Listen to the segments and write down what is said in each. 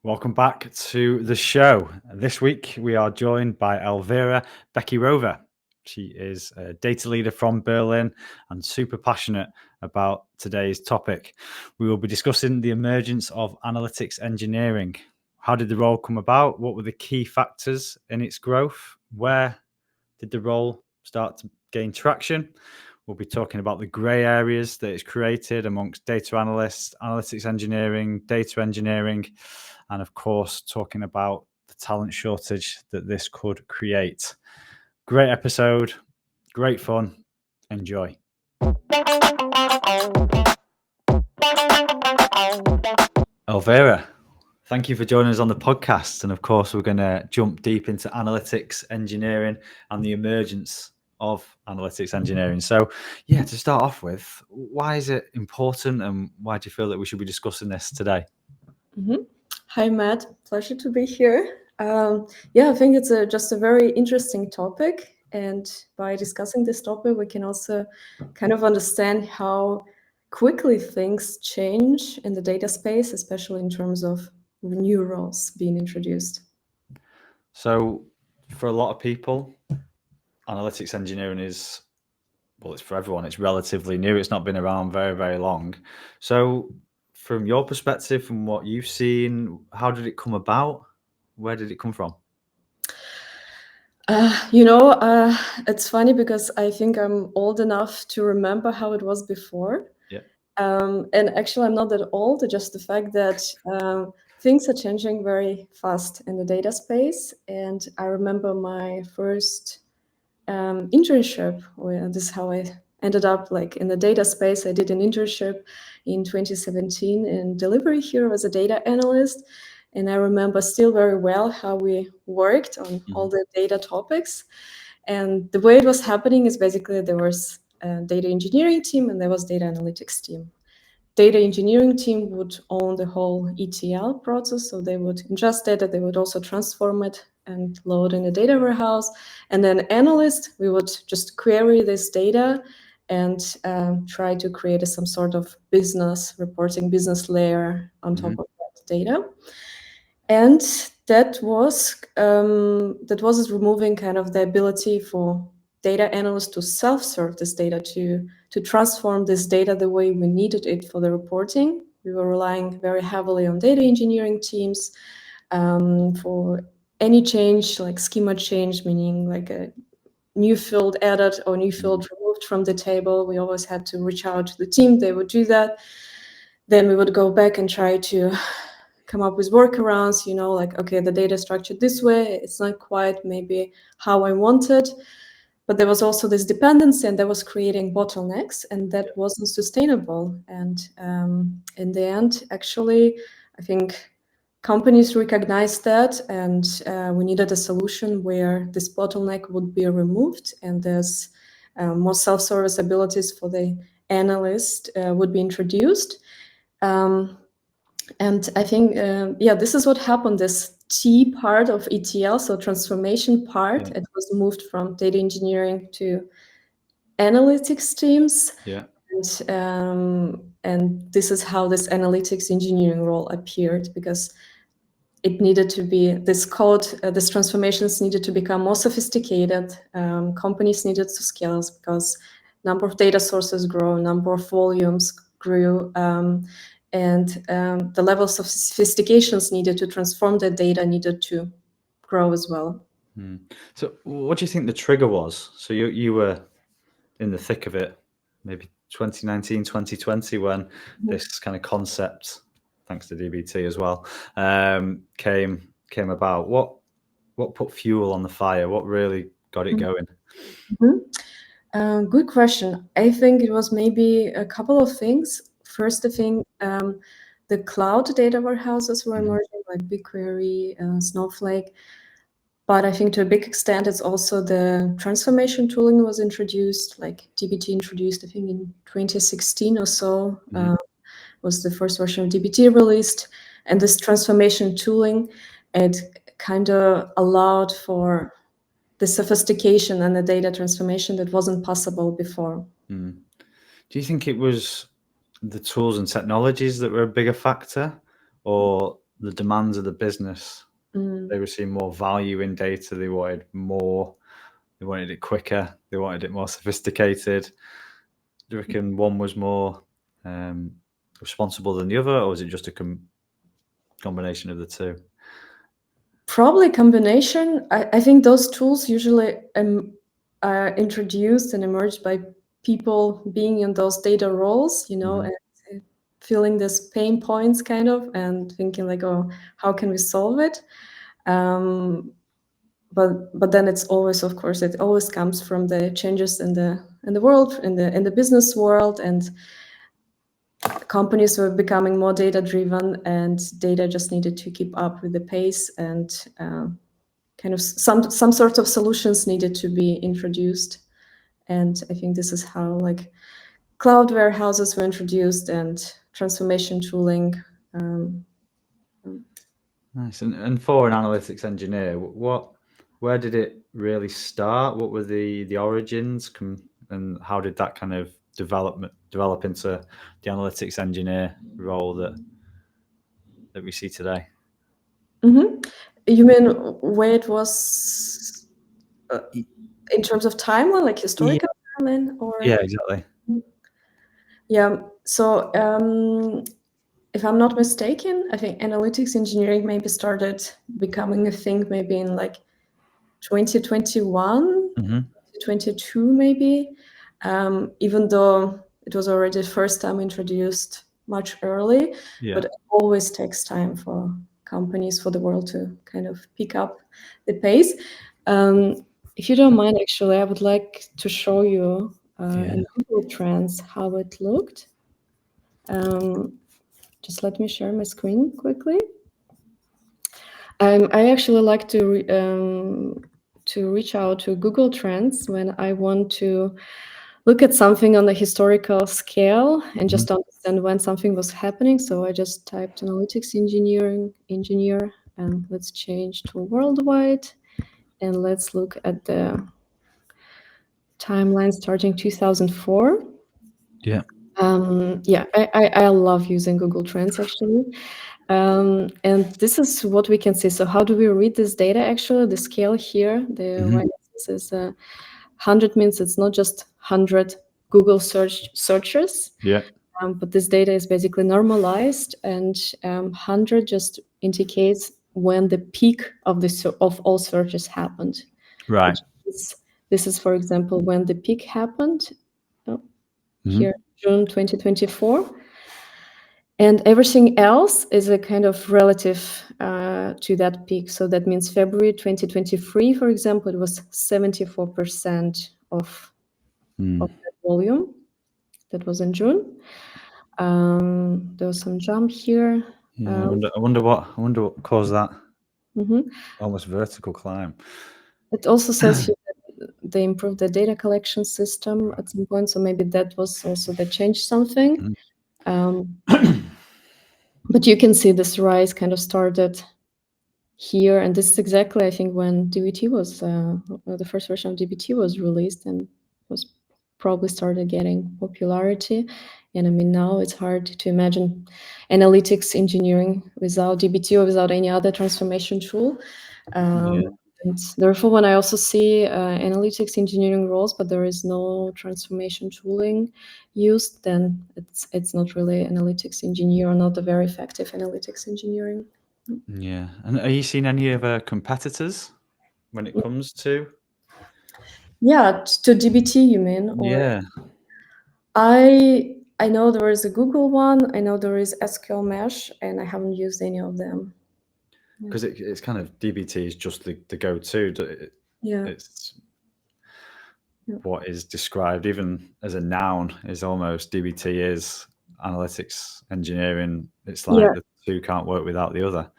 Welcome back to the show. This week we are joined by Elvira Bekyrova. She is a data leader from Berlin and super passionate about today's topic. We will be discussing the emergence of analytics engineering. How did the role come about? What were the key factors in its growth? Where did the role start to gain traction? We'll be talking about the grey areas that it's created amongst data analysts, analytics engineering, data engineering, and of course, talking about the talent shortage that this could create. Great episode, great fun. Enjoy. Elvira, thank you for joining us on the podcast. And of course, we're going to jump deep into analytics engineering and the emergence of analytics engineering. So, yeah, to start off with, why is it important and why do you feel that we should be discussing this today? Hi, Matt. Pleasure to be here. I think it's just a very interesting topic. And by discussing this topic, we can also kind of understand how quickly things change in the data space, especially in terms of new roles being introduced. So, for a lot of people, analytics engineering is, well, it's for everyone. It's relatively new. It's not been around very, very long. So, from your perspective, from what you've seen, how did it come about? Where did it come from? It's funny because I think I'm old enough to remember how it was before. Yeah. And actually, I'm not that old. Just the fact that things are changing very fast in the data space. And I remember my first internship. This is how I ended up like in the data space. I did an internship in 2017 in Delivery Hero as a data analyst. And I remember still very well how we worked on all the data topics. And the way it was happening is basically there was a data engineering team and there was data analytics team. Data engineering team would own the whole ETL process. So they would ingest data, they would also transform it and load in a data warehouse. And then analysts, we would just query this data and try to create some sort of business reporting, business layer on top of that data. And that was removing kind of the ability for data analysts to self-serve this data, to transform this data the way we needed it for the reporting. We were relying very heavily on data engineering teams for any change, like schema change, meaning like a new field added or new field removed from the table. We always had to reach out to the team. They would do that. Then we would go back and try to come up with workarounds, like, okay, the data is structured this way. It's not quite maybe how I wanted. But there was also this dependency and that was creating bottlenecks and that wasn't sustainable. And in the end, actually, I think companies recognized that and we needed a solution where this bottleneck would be removed and there's more self-service abilities for the analyst would be introduced. And I think, this is what happened. This T part of ETL, so transformation part, it was moved from data engineering to analytics teams. Yeah. And this is how this analytics engineering role appeared, because it needed to be, this code, these transformations needed to become more sophisticated. Companies needed to scale because number of data sources grow, number of volumes grew, and the levels of sophistications needed to transform the data needed to grow as well. So what do you think the trigger was? So you were in the thick of it, maybe 2019, 2020, when this kind of concept, thanks to DBT as well, came about. What put fuel on the fire? What really got it going? Good question. I think it was maybe a couple of things. First, I think the cloud data warehouses were emerging, like BigQuery, Snowflake. But I think to a big extent, it's also the transformation tooling was introduced, like DBT introduced, I think in 2016 or so, was the first version of DBT released. And this transformation tooling, it kind of allowed for the sophistication and the data transformation that wasn't possible before. Do you think it was the tools and technologies that were a bigger factor, or the demands of the business. They were seeing more value in data. They wanted more. They wanted it quicker. They wanted it more sophisticated. Do you reckon one was more responsible than the other, or was it just a combination of the two? Probably a combination. I think those tools usually are introduced and emerged by people being in those data roles, you know, and feeling this pain points kind of, and thinking like, oh, how can we solve it? But then it's always, of course, it always comes from the changes in the world, in the business world, and companies were becoming more data driven, and data just needed to keep up with the pace, and kind of some sort of solutions needed to be introduced. And I think this is how like cloud warehouses were introduced and transformation tooling. Nice. And for an analytics engineer, where did it really start? What were the origins, and how did that kind of develop into the analytics engineer role that we see today? You mean where it was in terms of timeline, like historical timeline, or? Yeah, exactly. Yeah. So if I'm not mistaken, I think analytics engineering maybe started becoming a thing maybe in like 2021, 2022 maybe, even though it was already the first time introduced much early, but it always takes time for companies, for the world to kind of pick up the pace. If you don't mind, actually, I would like to show you in Google Trends how it looked. Just let me share my screen quickly. I actually like to reach out to Google Trends when I want to look at something on a historical scale and just understand when something was happening. So I just typed analytics engineer, and let's change to worldwide, and let's look at the timeline starting 2004. Yeah. I love using Google Trends actually. And this is what we can see. So how do we read this data actually? The scale here, the y-axis is 100 means it's not just 100 Google searches. Yeah. But this data is basically normalized, and 100 just indicates when the peak of all searches happened. Right. This is, for example, when the peak happened here, June 2024. And everything else is a kind of relative to that peak. So that means February 2023, for example, it was 74% of that volume. That was in June. There was some jump here. Yeah, I wonder what caused that almost vertical climb. It also says here that they improved the data collection system at some point, so maybe that was also they changed something. But you can see this rise kind of started here, and this is exactly, I think, when DBT was the first version of DBT was released and was probably started getting popularity. And I mean, now it's hard to imagine analytics engineering without DBT or without any other transformation tool. And therefore, when I also see analytics engineering roles, but there is no transformation tooling used, then it's not really analytics engineer, or not a very effective analytics engineering. Yeah. And are you seeing any other competitors when it comes to? Yeah, to DBT, you mean? Or Yeah. I know there is a Google one. I know there is SQL Mesh, and I haven't used any of them. Because it's kind of DBT is just the go-to. It's what is described even as a noun is almost DBT is analytics engineering. It's like the two can't work without the other.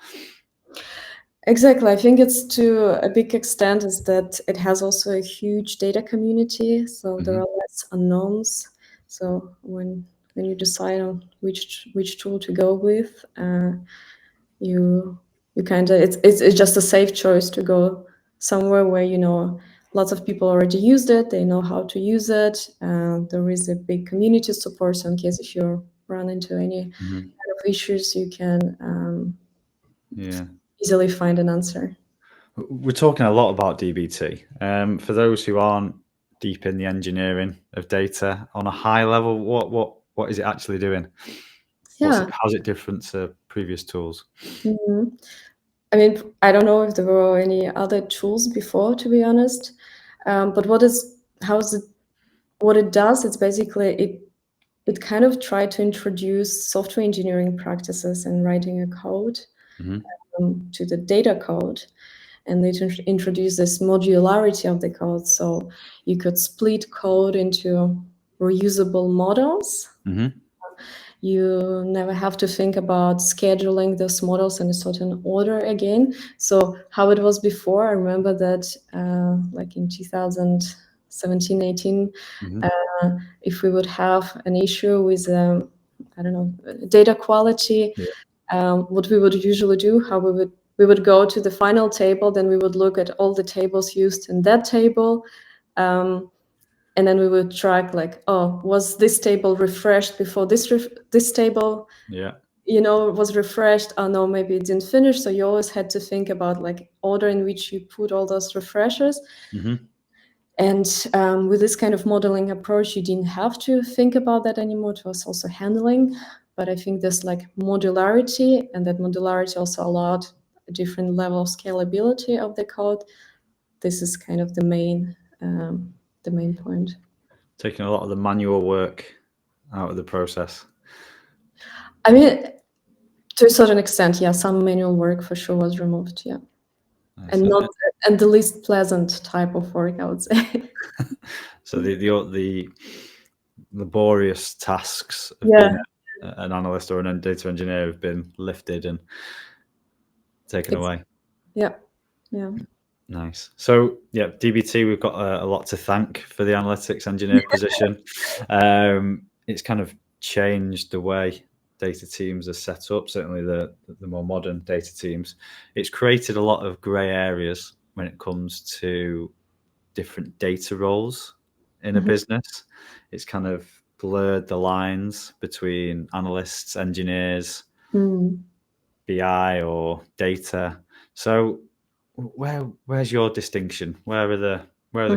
Exactly. I think it's to a big extent is that it has also a huge data community. So there are less unknowns. So when you decide on which tool to go with, you kind of it's just a safe choice to go somewhere where you know lots of people already used it. They know how to use it. There is a big community support. So in case if you run into any kind of issues, you can Yeah. easily find an answer. We're talking a lot about DBT. For those who aren't deep in the engineering of data, on a high level, what is it actually doing? Yeah. How's it different to previous tools? Mhm. I mean, I don't know if there were any other tools before, to be honest. But what it does, it's basically it kind of tried to introduce software engineering practices and writing a code to the data code. And they introduced this modularity of the code. So you could split code into reusable models. Mm-hmm. You never have to think about scheduling those models in a certain order again. So how it was before, I remember that like in 2017, 18, if we would have an issue with, I don't know, data quality, what we would usually do, how we would go to the final table, then we would look at all the tables used in that table. And then we would track like, oh, was this table refreshed before this table was refreshed? Oh no, maybe it didn't finish. So you always had to think about like order in which you put all those refreshers. And with this kind of modeling approach, you didn't have to think about that anymore. It was also handling. But I think there's like modularity, and that modularity also allowed a different level of scalability of the code. This is kind of the main point. Taking a lot of the manual work out of the process. I mean, to a certain extent, yeah, some manual work for sure was removed, yeah. And the least pleasant type of work, I would say. So the laborious tasks of being an analyst or a data engineer have been lifted and taken away. Yeah. Nice. So yeah, DBT, we've got a lot to thank for the analytics engineer position. It's kind of changed the way data teams are set up, certainly the more modern data teams. It's created a lot of grey areas when it comes to different data roles in a business. It's kind of blurred the lines between analysts, engineers, BI or data. So where's your distinction? Where are the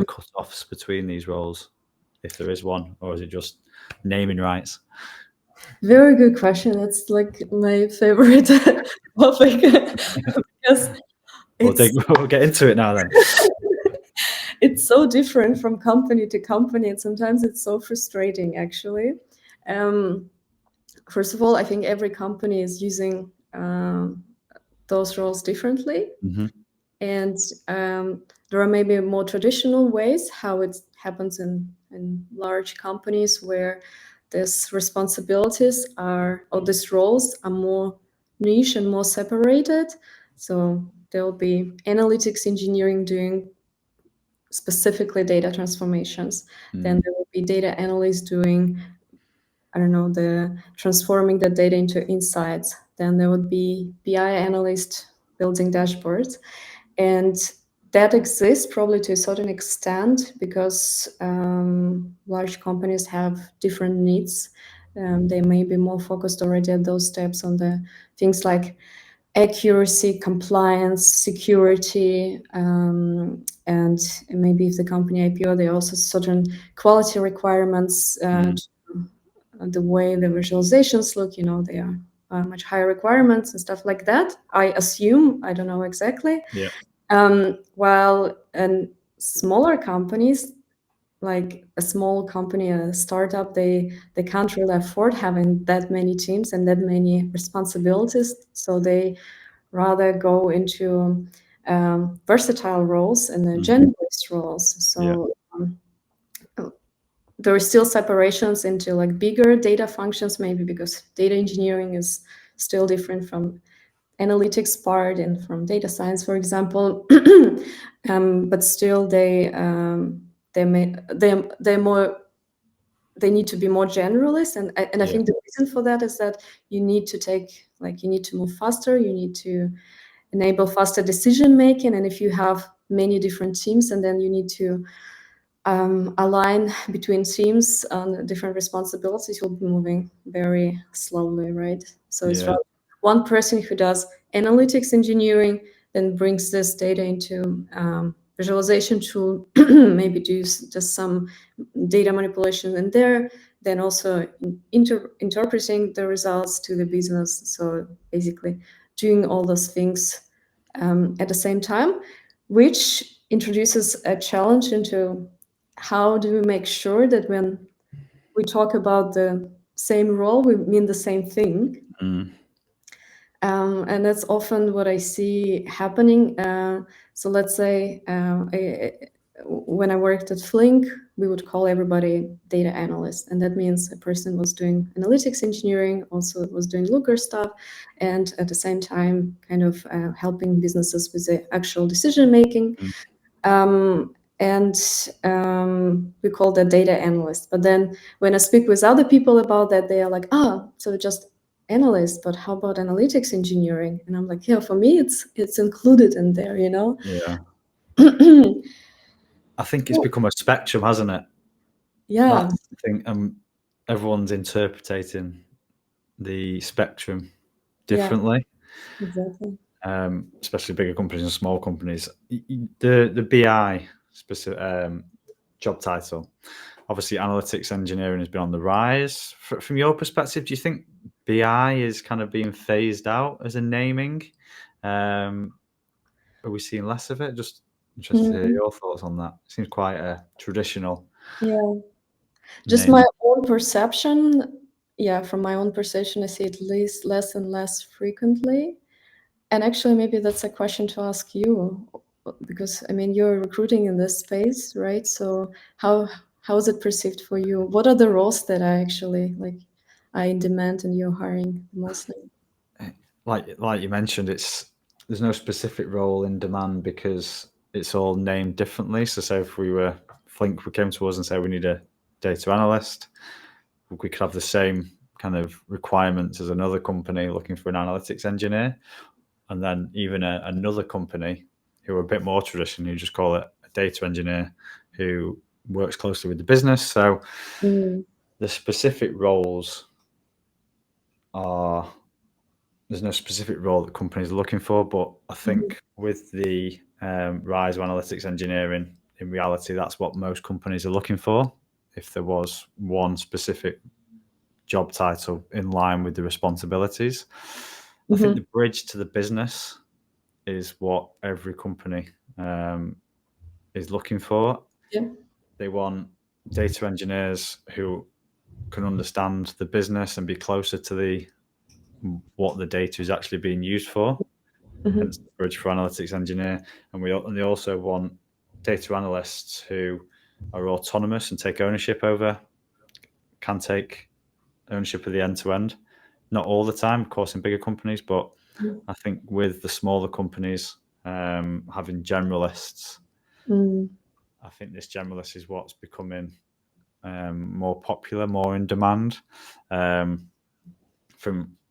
cut-offs between these roles, if there is one, or is it just naming rights? Very good question. That's like my favorite topic because we'll get into it now then. It's so different from company to company, and sometimes it's so frustrating, actually. First of all, I think every company is using those roles differently. And there are maybe more traditional ways how it happens in large companies where these responsibilities or these roles are more niche and more separated. So there will be analytics engineering doing specifically data transformations. Then there will be data analysts doing, I don't know, the transforming the data into insights. Then there would be BI analyst building dashboards. And that exists probably to a certain extent because large companies have different needs. They may be more focused already at those steps on the things like accuracy, compliance, security, and maybe if the company IPO, there are also certain quality requirements to the way the visualizations look. They are much higher requirements and stuff like that. I assume, I don't know exactly. While in smaller companies, like a small company, a startup, they can't really afford having that many teams and that many responsibilities. So they rather go into versatile roles and generalist roles. So there are still separations into like bigger data functions, maybe because data engineering is still different from analytics part and from data science, for example. But still they need to be more generalist, and I think the reason for that is that you need to move faster, you need to enable faster decision making, and if you have many different teams and then you need to align between teams on different responsibilities, you'll be moving very slowly, right? So it's rather one person who does analytics engineering then brings this data into visualization tool, maybe do just some data manipulation in there, then also interpreting the results to the business. So basically doing all those things at the same time, which introduces a challenge into how do we make sure that when we talk about the same role, we mean the same thing. And that's often what I see happening. So let's say when I worked at Flink, we would call everybody data analyst. And that means a person was doing analytics engineering, also was doing Looker stuff, and at the same time kind of helping businesses with the actual decision making. And we call that data analyst. But then when I speak with other people about that, they are like, so just analyst, but how about analytics engineering? And I'm like, yeah, for me, it's included in there, you know? Yeah. I think it's become a spectrum, hasn't it? Yeah. That's the thing. Everyone's interpreting the spectrum differently. Yeah, exactly. Especially bigger companies and small companies. The BI specific job title, obviously, analytics engineering has been on the rise. From your perspective, do you think BI is kind of being phased out as a naming? Are we seeing less of it? Just interested to hear your thoughts on that. It seems quite a traditional. Yeah. Just my own perception. Yeah, from my own perception, I see it less and less frequently. And actually, maybe that's a question to ask you, because I mean, you're recruiting in this space, right? So how is it perceived for you? What are the roles that are actually are in demand and you're hiring mostly? Like you mentioned, there's no specific role in demand because it's all named differently. So say if Flink came to us and said we need a data analyst, we could have the same kind of requirements as another company looking for an analytics engineer. And then even another company who are a bit more traditional, who just call it a data engineer who works closely with the business. So the specific roles there's no specific role that companies are looking for, but I think with the rise of analytics engineering, in reality, that's what most companies are looking for. If there was one specific job title in line with the responsibilities, I think the bridge to the business is what every company is looking for. Yeah. They want data engineers who can understand the business and be closer to what the data is actually being used for. Hence the bridge for analytics engineer. And they also want data analysts who are autonomous and can take ownership of the end to end. Not all the time, of course, in bigger companies, but I think with the smaller companies having generalists, I think this generalist is what's becoming more popular, more in demand.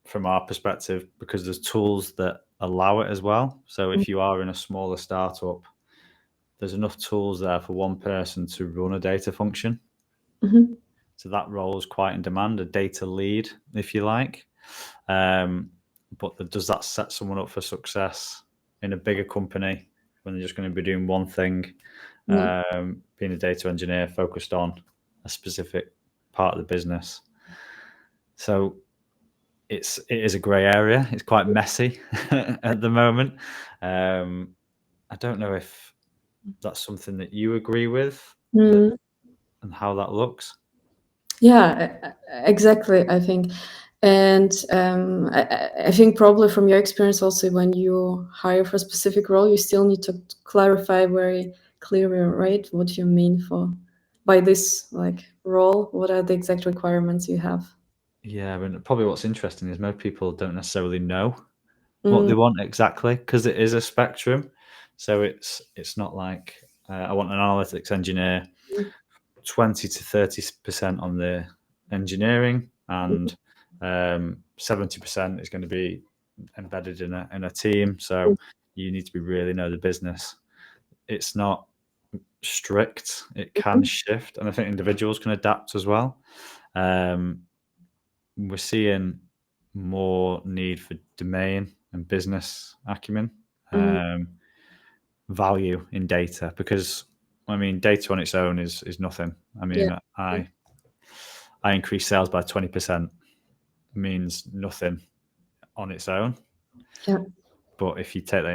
From our perspective, because there's tools that allow it as well. So if you are in a smaller startup, there's enough tools there for one person to run a data function. So that role is quite in demand, a data lead, if you like. But does that set someone up for success in a bigger company when they're just going to be doing one thing, being a data engineer focused on a specific part of the business? So it is a grey area. It's quite messy at the moment. I don't know if that's something that you agree with and how that looks. Yeah, exactly, I think. And I think probably from your experience also, when you hire for a specific role, you still need to clarify very clearly, right, what you mean by this role. What are the exact requirements you have? Yeah, I mean, probably what's interesting is most people don't necessarily know what they want exactly, because it is a spectrum. So it's not like I want an analytics engineer, 20 to 30% on the engineering, and 70% is going to be embedded in a team. So you need to really know the business. It's not strict. It can shift, and I think individuals can adapt as well. We're seeing more need for domain and business acumen, value in data, because I mean, data on its own is nothing. I mean, I increased sales by 20%, means nothing on its own. Yeah. But if you take that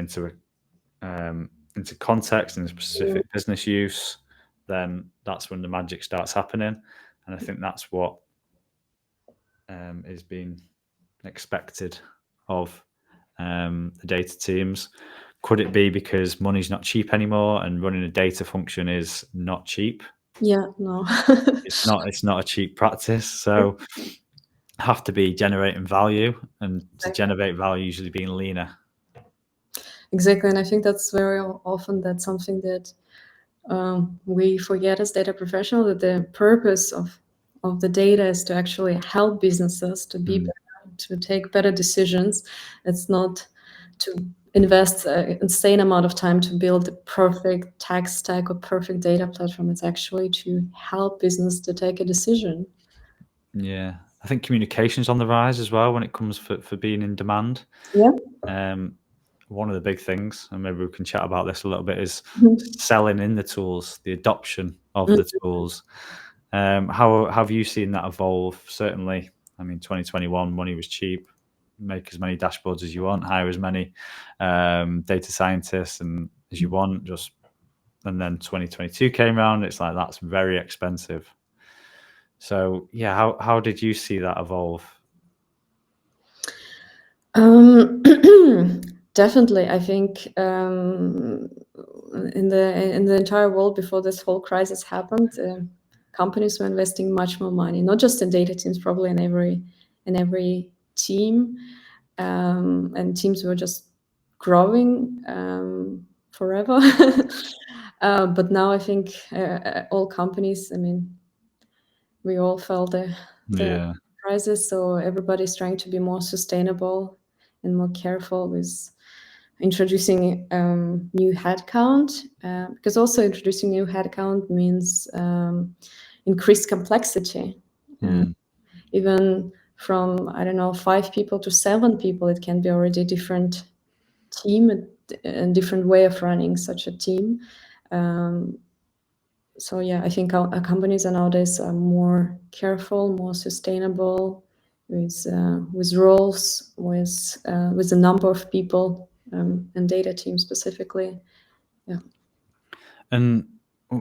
into context and specific business use, then that's when the magic starts happening. And I think that's what is being expected of the data teams. Could it be because money's not cheap anymore and running a data function is not cheap? Yeah, no. It's not a cheap practice. So have to be generating value, and to generate value usually being leaner. Exactly. And I think that's very often that's something that we forget as data professionals, that the purpose of the data is to actually help businesses to be better, to take better decisions. It's not to invest an insane amount of time to build the perfect tech stack or perfect data platform. It's actually to help business to take a decision. Yeah, I think communication's on the rise as well when it comes for being in demand. Yeah. One of the big things, and maybe we can chat about this a little bit, is selling in the tools, the adoption of the tools. How have you seen that evolve? Certainly, I mean, 2021, money was cheap. Make as many dashboards as you want, hire as many data scientists and as you want. And then 2022 came around. It's like, that's very expensive. So yeah, how did you see that evolve? Definitely, I think in the entire world before this whole crisis happened, companies were investing much more money, not just in data teams, probably in every team, and teams were just growing forever. But now I think all companies, I mean, we all felt the crisis, so everybody's trying to be more sustainable and more careful with introducing new headcount, because also introducing new headcount means increased complexity. Even from, I don't know, 5 people to 7 people, it can be already a different team, a different way of running such a team. So yeah, I think our companies nowadays are more careful, more sustainable with roles, with the number of people and data teams specifically. Yeah. And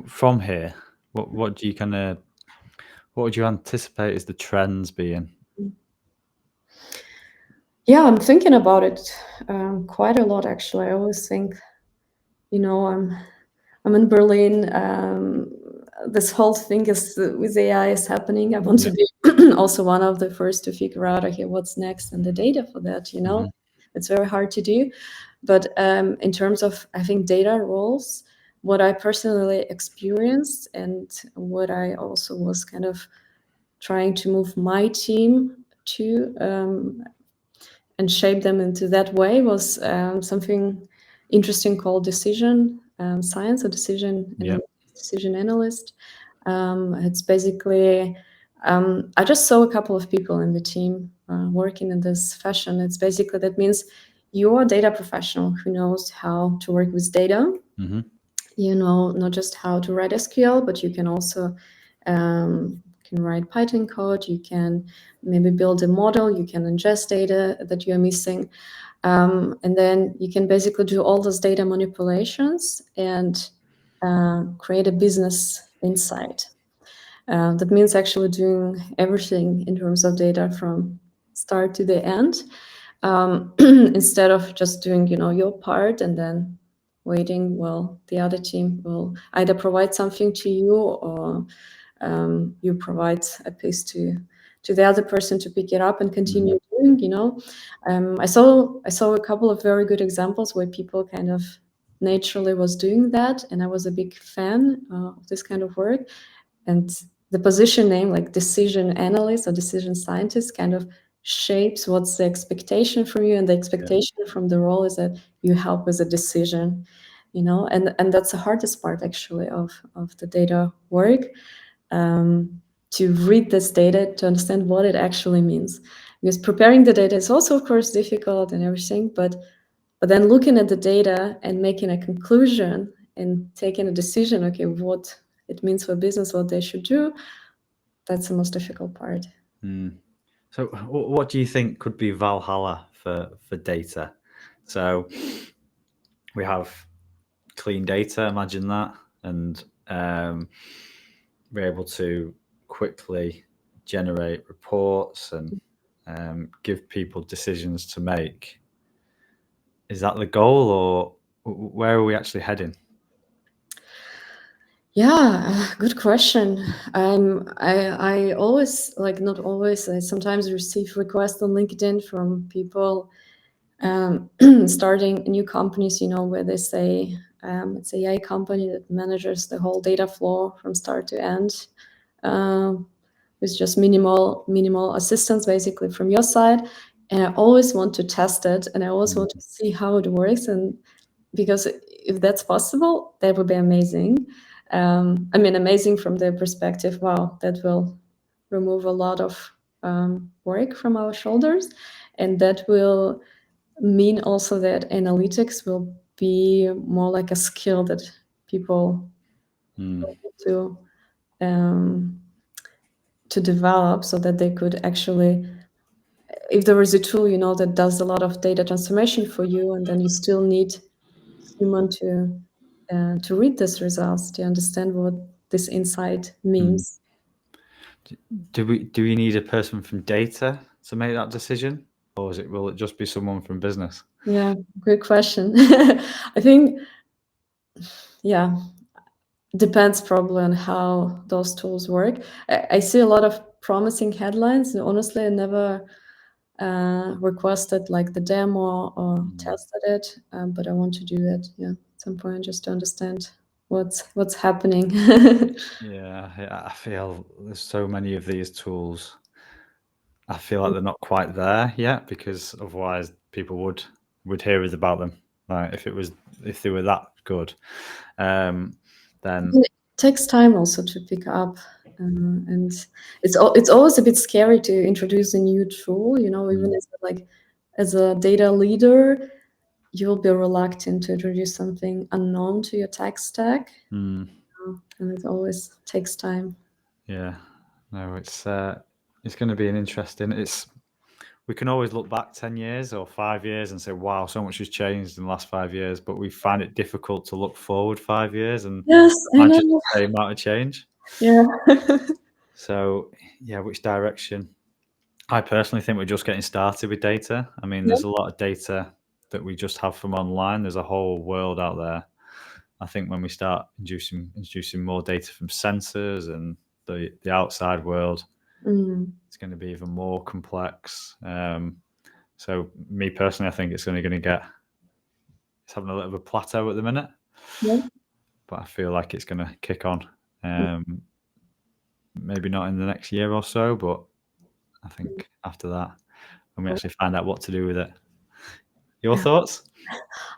from here, what would you anticipate as the trends being? Yeah, I'm thinking about it quite a lot, actually. I always think, I'm in Berlin. This whole thing with AI is happening. I want to be also one of the first to figure out, okay, what's next and the data for that. It's very hard to do. But in terms of, I think, data roles, what I personally experienced and what I also was kind of trying to move my team to and shape them into that way was something interesting called decision science or decision analyst. It's basically, I just saw a couple of people in the team working in this fashion. It's basically, that means you're a data professional who knows how to work with data. You know, not just how to write SQL, but you can also can write Python code, you can maybe build a model, you can ingest data that you're missing. And then you can basically do all those data manipulations and create a business insight. That means actually doing everything in terms of data from start to the end, instead of just doing, your part and then waiting. Well, the other team will either provide something to you or you provide a piece to the other person to pick it up and continue doing. I saw a couple of very good examples where people kind of naturally was doing that, and I was a big fan of this kind of work. And the position name, like decision analyst or decision scientist, kind of shapes what's the expectation from you, and the expectation from the role is that you help with a decision, and that's the hardest part actually of the data work, to read this data, to understand what it actually means. because preparing the data is also, of course, difficult and everything, but then looking at the data and making a conclusion and taking a decision, okay, what it means for business, what they should do, that's the most difficult part. So what do you think could be Valhalla for data? So we have clean data, imagine that, and we're able to quickly generate reports and give people decisions to make. Is that the goal, or where are we actually heading? Yeah, good question. I always, like, not always, I sometimes receive requests on LinkedIn from people starting new companies, where they say it's an AI company that manages the whole data flow from start to end, with just minimal assistance basically from your side. And I always want to test it, and I always want to see how it works, and because if that's possible, that would be amazing. I mean, amazing from the perspective, wow, that will remove a lot of work from our shoulders, and that will mean also that analytics will be more like a skill that people to develop, so that they could actually, if there is a tool, that does a lot of data transformation for you, and then you still need human to read these results, to understand what this insight means. Do we need a person from data to make that decision, or will it just be someone from business? Yeah, good question. I think, yeah, depends probably on how those tools work. I see a lot of promising headlines, and honestly, I never requested like the demo or tested it, but I want to do it, at some point, just to understand what's happening. Yeah, I feel there's so many of these tools. I feel like they're not quite there yet, because otherwise people would hear about them. Like if they were that good, then It takes time also to pick up, and it's always a bit scary to introduce a new tool. Even as a data leader, you'll be reluctant to introduce something unknown to your tech stack, and it always takes time. yeah, no, it's going to be an interesting. We can always look back 10 years or 5 years and say, wow, so much has changed in the last 5 years, but we find it difficult to look forward 5 years and Yes, I imagine know. the same amount of change. Yeah. So, yeah, which direction? I personally think we're just getting started with data. I mean, Yeah. there's a lot of data that we just have from online. There's a whole world out there. I think when we start introducing more data from sensors and the outside world, it's going to be even more complex. So me personally, I think it's only going to it's having a little bit of a plateau at the minute, Yeah. but I feel like it's going to kick on. Maybe not in the next year or so, but I think after that, when we actually find out what to do with it. Your thoughts?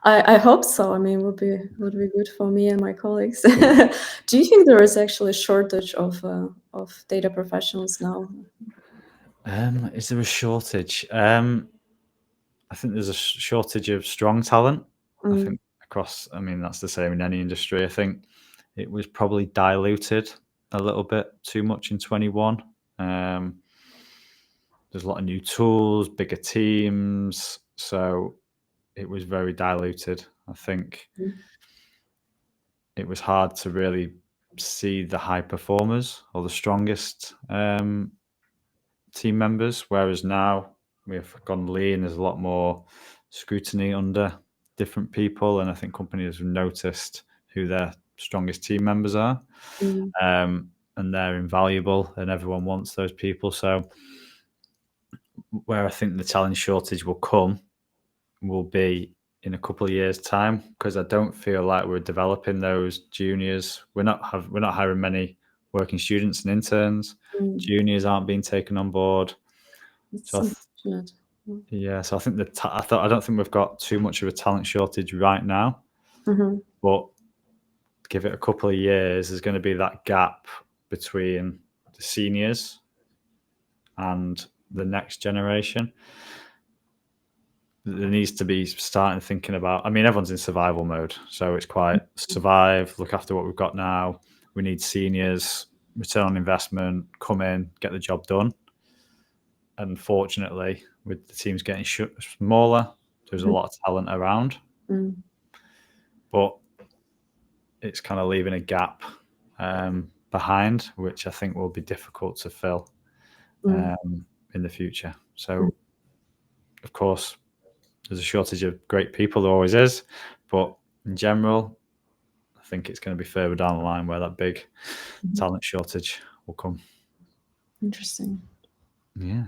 I hope so. I mean, would be good for me and my colleagues. Do you think there is actually a shortage of data professionals now? Is there a shortage? I think there's a shortage of strong talent. I think I mean, that's the same in any industry. I think it was probably diluted a little bit too much in 21. There's a lot of new tools, bigger teams, so it was very diluted. I think it was hard to really see the high performers or the strongest team members, whereas now we've gone lean. There's a lot more scrutiny under different people, and I think companies have noticed who their strongest team members are, and they're invaluable, and everyone wants those people. So where I think the talent shortage will come will be in a couple of years' time, because I don't feel like we're developing those juniors. We're not hiring many working students and interns. Juniors aren't being taken on board. It's So unfortunate. so I think I don't think we've got too much of a talent shortage right now, but give it a couple of years, there's going to be that gap between the seniors and the next generation. There needs to be starting thinking about, I mean, everyone's in survival mode, so it's quite survive, look after what we've got now. We need seniors, return on investment, come in, get the job done. Unfortunately, with the teams getting smaller, there's a lot of talent around, but it's kind of leaving a gap behind, which I think will be difficult to fill in the future. So, of course, there's a shortage of great people, there always is, but in general, I think it's going to be further down the line where that big talent shortage will come. Interesting. Yeah.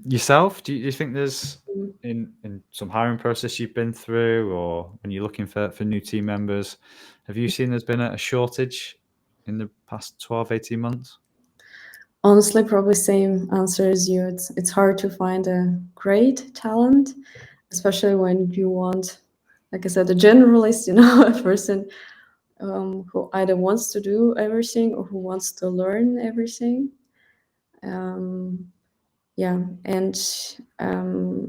Yourself, do you think there's in some hiring process you've been through, or when you're looking for new team members, have you seen there's been a shortage in the past 12, 18 months? Honestly, probably same answer as you. It's hard to find a great talent, especially when you want, like I said, a generalist, a person who either wants to do everything or who wants to learn everything. Yeah, and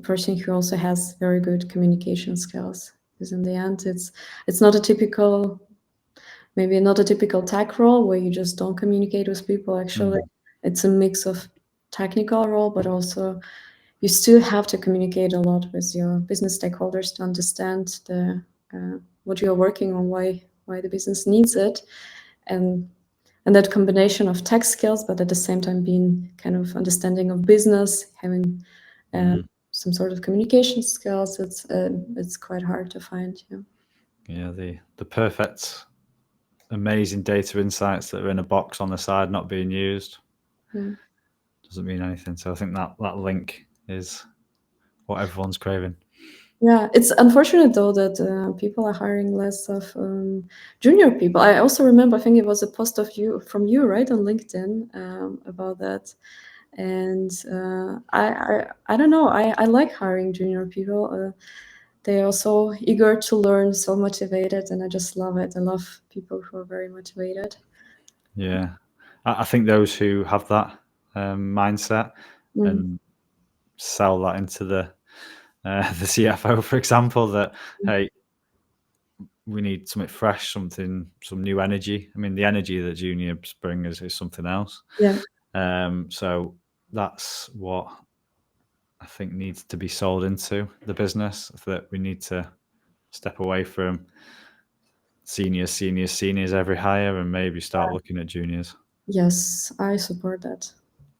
person who also has very good communication skills, because in the end, it's not a typical, maybe not a typical tech role where you just don't communicate with people. Actually, it's a mix of technical role, but also you still have to communicate a lot with your business stakeholders to understand the what you are working on, why the business needs it, and that combination of tech skills, but at the same time being kind of understanding of business, having some sort of communication skills. It's quite hard to find. Yeah, the perfect, amazing data insights that are in a box on the side not being used doesn't mean anything. So I think that link is what everyone's craving. Yeah, it's unfortunate though that people are hiring less of junior people. I also remember, I think it was a post from you, right, on LinkedIn about that. And I don't know. I like hiring junior people. They are so eager to learn, so motivated, and I just love it. I love people who are very motivated. Yeah, I think those who have that mindset and sell that into the CFO, for example, that hey, we need something fresh, some new energy. I mean, the energy that juniors bring is something else. Yeah. So that's what I think needs to be sold into the business, that we need to step away from seniors every hire and maybe start looking at juniors. Yes, I support that.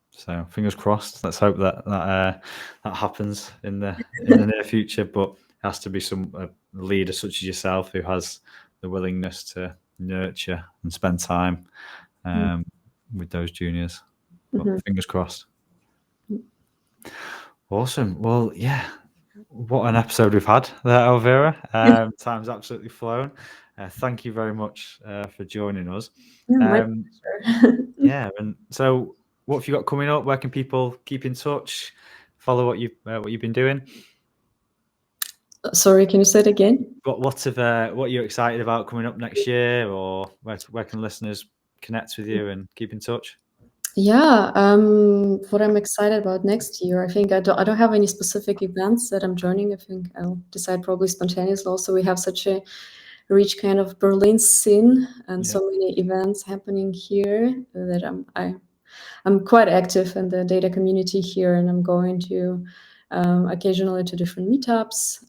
So fingers crossed. Let's hope that happens in the near future. But it has to be a leader such as yourself who has the willingness to nurture and spend time with those juniors. But fingers crossed. Awesome. Well, yeah. What an episode we've had there, Elvira. Time's absolutely flown. Thank you very much for joining us. Yeah, my pleasure. Yeah, and so what have you got coming up? Where can people keep in touch? Follow what you've been doing? Sorry, can you say it again? What you're excited about coming up next year, or where can listeners connect with you and keep in touch? Yeah, what I'm excited about next year, I think I don't have any specific events that I'm joining. I think I'll decide probably spontaneously. Also, we have such a rich kind of Berlin scene and so many events happening here that I'm quite active in the data community here, and I'm going to occasionally to different meetups.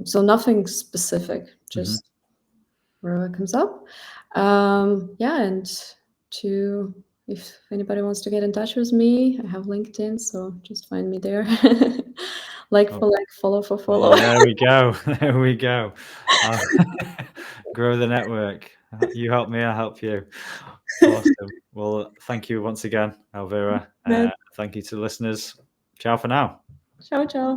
So nothing specific, just wherever comes up. And if anybody wants to get in touch with me, I have LinkedIn, so just find me there. Follow for follow. There we go. There we go. Grow the network. You help me, I help you. Awesome. Well, thank you once again, Elvira. Thank you to the listeners. Ciao for now. Ciao, ciao.